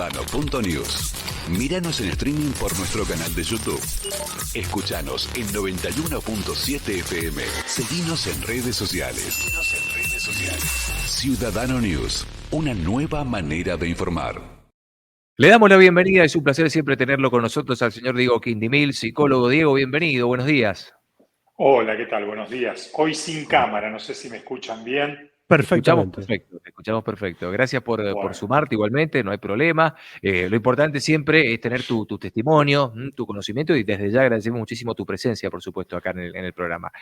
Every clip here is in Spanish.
Ciudadano.news. Míranos en streaming por nuestro canal de YouTube. Escuchanos en 91.7 FM. Seguinos en redes sociales. Ciudadano News, una nueva manera de informar. Le damos la bienvenida, es un placer siempre tenerlo con nosotros al señor Diego Quindimil, psicólogo. Diego, bienvenido, buenos días. Hola, ¿qué tal? Buenos días. Hoy sin cámara, no sé si me escuchan bien. Perfectamente. Te escuchamos perfecto. Gracias por sumarte igualmente, no hay problema. Lo importante siempre es tener tu testimonio, tu conocimiento, y desde ya agradecemos muchísimo tu presencia, por supuesto, acá en el programa.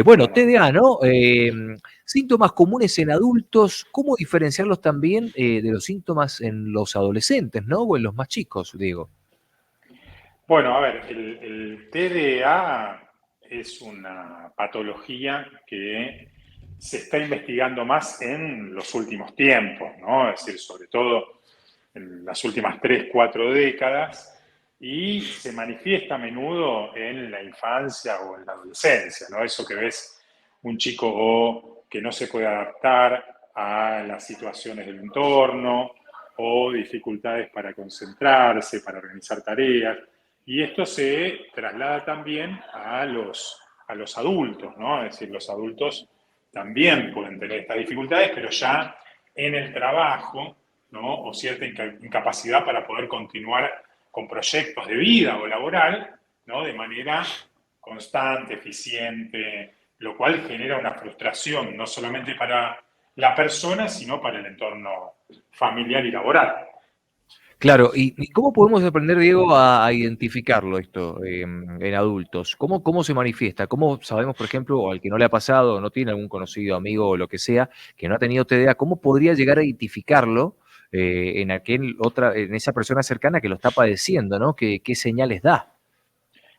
Bueno, TDA, ¿no? Síntomas comunes en adultos, ¿cómo diferenciarlos también de los síntomas en los adolescentes, ¿no? O en los más chicos, Diego. Bueno, a ver, el TDA es una patología que se está investigando más en los últimos tiempos, ¿no? Es decir, sobre todo en las últimas 3, 4 décadas, y se manifiesta a menudo en la infancia o en la adolescencia, ¿no? Eso que ves un chico o que no se puede adaptar a las situaciones del entorno o dificultades para concentrarse, para organizar tareas. Y esto se traslada también a los adultos, ¿no? Es decir, los adultos también pueden tener estas dificultades, pero ya en el trabajo, ¿no? O cierta incapacidad para poder continuar con proyectos de vida o laboral, ¿no? De manera constante, eficiente, lo cual genera una frustración no solamente para la persona, sino para el entorno familiar y laboral. Claro, ¿y cómo podemos aprender, Diego, a identificarlo esto en adultos? ¿Cómo se manifiesta? ¿Cómo sabemos, por ejemplo, o al que no le ha pasado, o no tiene algún conocido, amigo o lo que sea, que no ha tenido TDA, cómo podría llegar a identificarlo en esa persona cercana que lo está padeciendo, ¿no? ¿Qué señales da?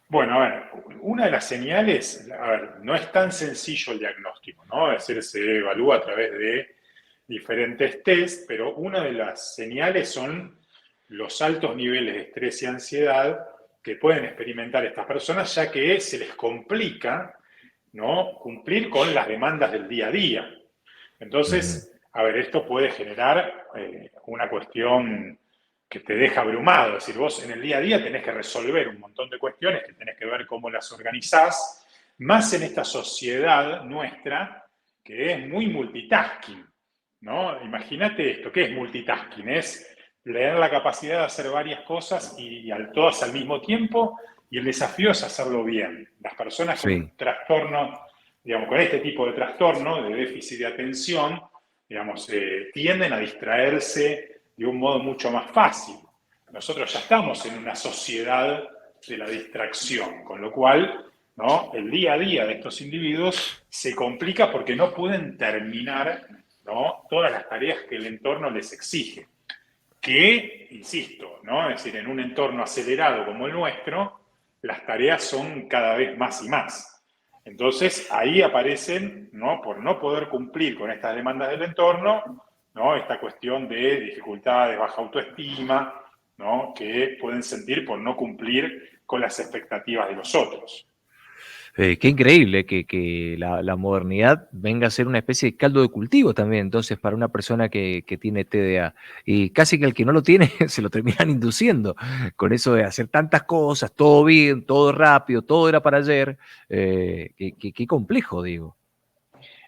Bueno, a ver, una de las señales, a ver, no es tan sencillo el diagnóstico, ¿no? Es decir, se evalúa a través de diferentes test, pero una de las señales son los altos niveles de estrés y ansiedad que pueden experimentar estas personas, ya que se les complica, ¿no? Cumplir con las demandas del día a día. Entonces, a ver, esto puede generar una cuestión que te deja abrumado. Es decir, vos en el día a día tenés que resolver un montón de cuestiones que tenés que ver cómo las organizás, más en esta sociedad nuestra que es muy multitasking, ¿no? Imagínate esto, ¿qué es multitasking? Es tener la capacidad de hacer varias cosas y todas al mismo tiempo, y el desafío es hacerlo bien. Las personas con trastorno, digamos, con este tipo de trastorno, de déficit de atención, digamos, tienden a distraerse de un modo mucho más fácil. Nosotros ya estamos en una sociedad de la distracción, con lo cual, ¿no? El día a día de estos individuos se complica porque no pueden terminar, ¿no? Todas las tareas que el entorno les exige. Que, insisto, ¿no? Es decir, en un entorno acelerado como el nuestro, las tareas son cada vez más y más. Entonces, ahí aparecen, ¿no? Por no poder cumplir con estas demandas del entorno, ¿no? Esta cuestión de dificultades, baja autoestima, ¿no? Que pueden sentir por no cumplir con las expectativas de los otros. Qué increíble que la modernidad venga a ser una especie de caldo de cultivo también, entonces, para una persona que tiene TDA. Y casi que el que no lo tiene se lo terminan induciendo con eso de hacer tantas cosas, todo bien, todo rápido, todo era para ayer. Qué complejo, digo.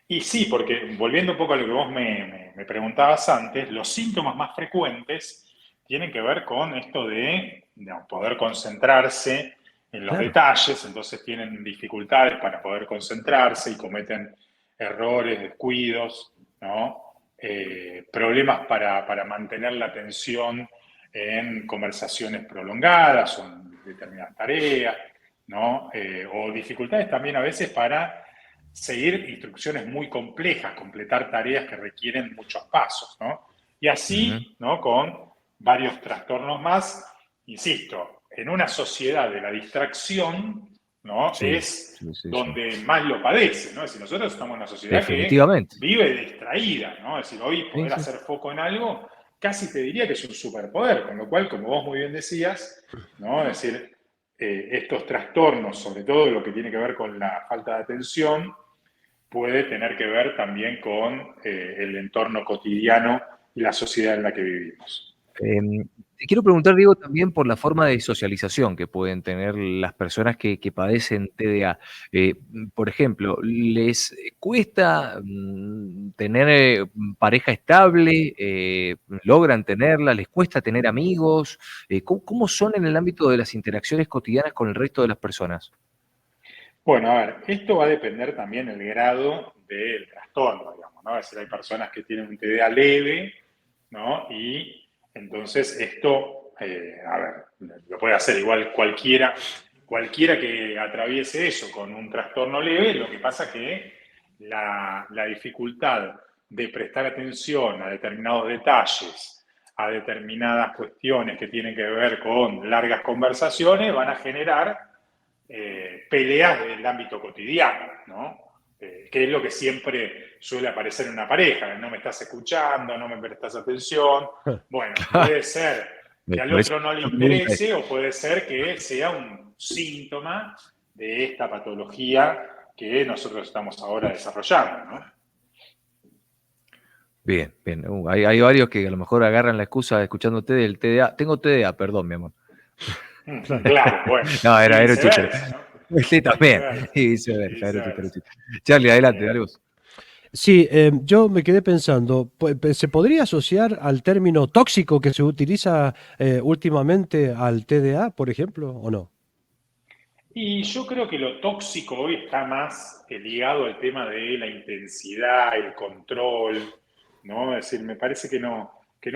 Y sí, porque volviendo un poco a lo que vos me preguntabas antes, los síntomas más frecuentes tienen que ver con esto de poder concentrarse en los detalles, entonces tienen dificultades para poder concentrarse y cometen errores, descuidos, ¿no? Problemas para mantener la atención en conversaciones prolongadas o en determinadas tareas, ¿no? O dificultades también a veces para seguir instrucciones muy complejas, completar tareas que requieren muchos pasos, ¿no? Y así, ¿no? Con varios trastornos más, insisto, en una sociedad de la distracción, ¿no? Es donde más lo padece, ¿no? Es decir, nosotros estamos en una sociedad que Definitivamente. vive distraída, ¿no? Es decir, hoy poder hacer foco en algo, casi te diría que es un superpoder, con lo cual, como vos muy bien decías, ¿no? Es decir, estos trastornos, sobre todo lo que tiene que ver con la falta de atención, puede tener que ver también con el entorno cotidiano y la sociedad en la que vivimos. Te quiero preguntar, Diego, también por la forma de socialización que pueden tener las personas que padecen TDA. Por ejemplo, ¿les cuesta tener pareja estable? ¿Logran tenerla? ¿Les cuesta tener amigos? ¿Cómo son en el ámbito de las interacciones cotidianas con el resto de las personas? Bueno, a ver, esto va a depender también del grado del trastorno, digamos, ¿no? Es decir, hay personas que tienen un TDA leve, ¿no? Y entonces esto, a ver, lo puede hacer igual cualquiera que atraviese eso con un trastorno leve, lo que pasa que la dificultad de prestar atención a determinados detalles, a determinadas cuestiones que tienen que ver con largas conversaciones, van a generar peleas del ámbito cotidiano, ¿no? Que es lo que siempre suele aparecer en una pareja, no me estás escuchando, no me prestas atención. Bueno, puede ser que al Por eso otro no le la pregunta es, interese o puede ser que sea un síntoma de esta patología que nosotros estamos ahora desarrollando, ¿no? bien, bien. Hay varios que a lo mejor agarran la excusa escuchándote del TDA. Tengo TDA, perdón, mi amor. Claro, bueno. No, Y era un chiste. viceversa, ¿no? Sí, Y también. viceversa. Y Y viceversa, era un chiste, era un viceversa. chiste. Charlie, adelante, dale vos. Sí, yo me quedé pensando, ¿se podría asociar al término tóxico que se utiliza últimamente al TDA, por ejemplo, o no? Y yo creo que lo tóxico hoy está más ligado al tema de la intensidad, el control, ¿no? Es decir, me parece que no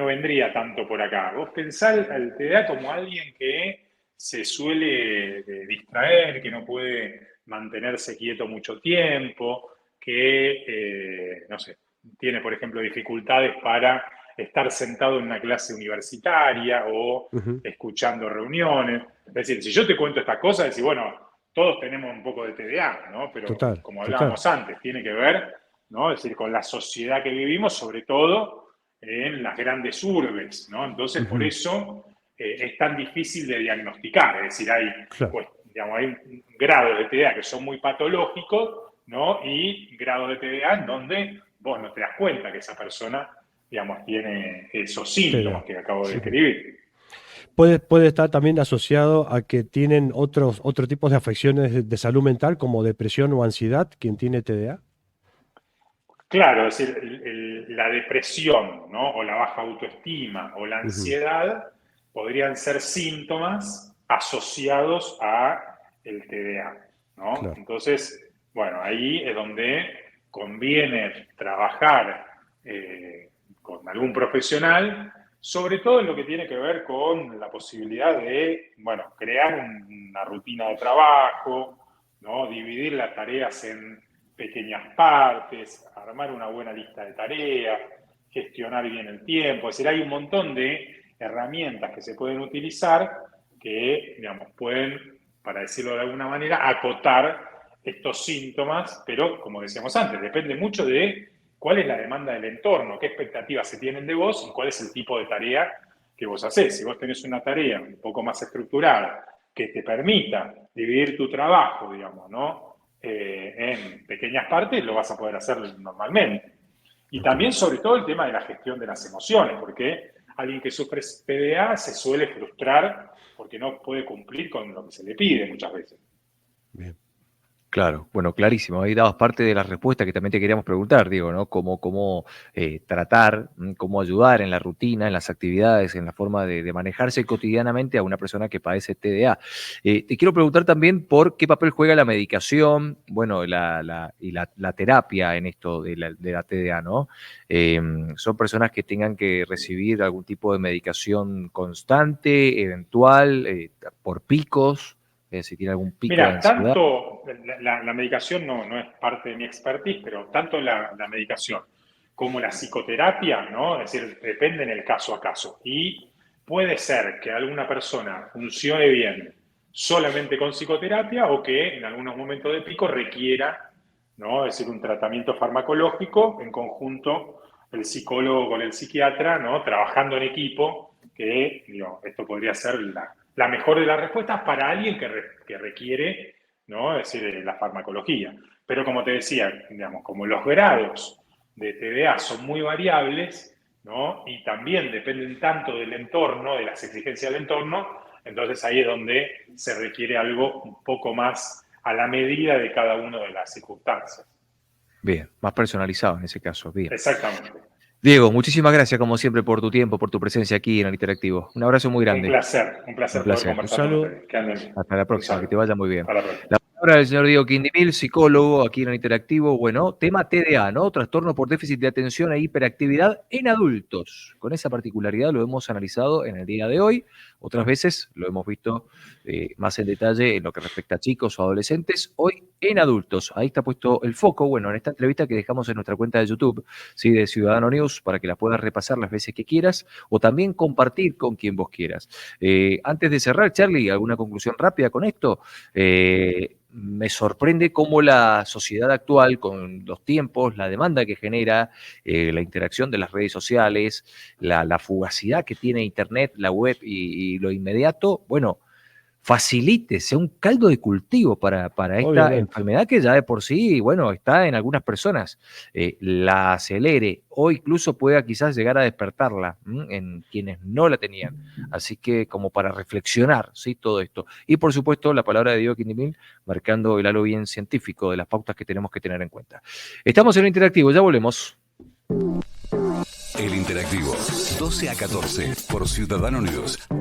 vendría tanto por acá. Vos pensás al TDA como alguien que se suele distraer, que no puede mantenerse quieto mucho tiempo, que, no sé, tiene, por ejemplo, dificultades para estar sentado en una clase universitaria o Ujú. escuchando reuniones. Es decir, si yo te cuento estas cosas, decir, bueno, todos tenemos un poco de TDA, ¿no? Pero Total, como total. hablábamos antes, tiene que ver, ¿no? Es decir, con la sociedad que vivimos, sobre todo en las grandes urbes, ¿no? Entonces, por Ujú. eso es tan difícil de diagnosticar. Es decir, hay, Claro, pues, digamos, hay grados de TDA que son muy patológicos, ¿no? Y grados de TDA en donde vos no te das cuenta que esa persona, digamos, tiene esos síntomas TDA. que acabo de Ujú. describir. Puede estar también asociado a que tienen otro tipo de afecciones de salud mental, como depresión o ansiedad, quien tiene TDA. Claro, es decir, la depresión, ¿no? O la baja autoestima o la Ujú. ansiedad podrían ser síntomas asociados a el TDA, ¿no? Claro. Entonces, bueno, ahí es donde conviene trabajar con algún profesional, sobre todo en lo que tiene que ver con la posibilidad de, bueno, crear una rutina de trabajo, ¿no? Dividir las tareas en pequeñas partes, armar una buena lista de tareas, gestionar bien el tiempo. Es decir, hay un montón de herramientas que se pueden utilizar que, digamos, pueden, para decirlo de alguna manera, acotar estos síntomas, pero como decíamos antes, depende mucho de cuál es la demanda del entorno, qué expectativas se tienen de vos y cuál es el tipo de tarea que vos hacés. Si vos tenés una tarea un poco más estructurada que te permita dividir tu trabajo, digamos, ¿no? En pequeñas partes, lo vas a poder hacer normalmente. Y Ok. también, sobre todo, el tema de la gestión de las emociones, porque alguien que sufre PDA se suele frustrar porque no puede cumplir con lo que se le pide muchas veces. Bien. Claro, bueno, clarísimo. Ahí dabas parte de la respuesta que también te queríamos preguntar, Diego, ¿no? Cómo tratar, cómo ayudar en la rutina, en las actividades, en la forma de manejarse cotidianamente a una persona que padece TDA. Te quiero preguntar también por qué papel juega la medicación, bueno, la terapia en esto de la TDA, ¿no? ¿Son personas que tengan que recibir algún tipo de medicación constante, eventual, por picos? Si tiene algún pico de Mira, ansiedad. tanto la medicación no es parte de mi expertise, pero tanto la medicación como la psicoterapia, ¿no? Es decir, depende en el caso a caso. Y puede ser que alguna persona funcione bien solamente con psicoterapia o que en algunos momentos de pico requiera, ¿no? Es decir, un tratamiento farmacológico en conjunto el psicólogo con el psiquiatra, ¿no? Trabajando en equipo, que digo, esto podría ser la mejor de las respuestas para alguien que requiere, ¿no? Es decir, la farmacología. Pero como te decía, digamos, como los grados de TDA son muy variables, ¿no? Y también dependen tanto del entorno, de las exigencias del entorno, entonces ahí es donde se requiere algo un poco más a la medida de cada una de las circunstancias. Bien, más personalizado en ese caso. Bien. Exactamente. Diego, muchísimas gracias como siempre por tu tiempo, por tu presencia aquí en el Interactivo. Un abrazo muy grande. Un placer poder conversar con ustedes. Que anden bien. Hasta la próxima, que te vaya muy bien. Hasta la próxima. La palabra del señor Diego Quindimil, psicólogo aquí en el Interactivo. Bueno, tema TDA, ¿no? Trastorno por déficit de atención e hiperactividad en adultos. Con esa particularidad lo hemos analizado en el día de hoy. Otras veces lo hemos visto más en detalle en lo que respecta a chicos o adolescentes. Hoy en adultos. Ahí está puesto el foco. Bueno, en esta entrevista que dejamos en nuestra cuenta de YouTube, ¿sí? De Ciudadano News, para que la puedas repasar las veces que quieras o también compartir con quien vos quieras. Antes de cerrar, Charlie, ¿alguna conclusión rápida con esto? Me sorprende cómo la sociedad actual, con los tiempos, la demanda que genera, la interacción de las redes sociales, la fugacidad que tiene Internet, la web y lo inmediato, bueno, facilite, sea un caldo de cultivo para esta Obviamente. enfermedad que ya de por sí, bueno, está en algunas personas, la acelere o incluso pueda quizás llegar a despertarla en quienes no la tenían. Así que como para reflexionar, ¿sí? Todo esto. Y por supuesto la palabra de Diego Quindimil marcando el halo bien científico de las pautas que tenemos que tener en cuenta. Estamos en el Interactivo, ya volvemos. El Interactivo, 12 a 14, por Ciudadano News.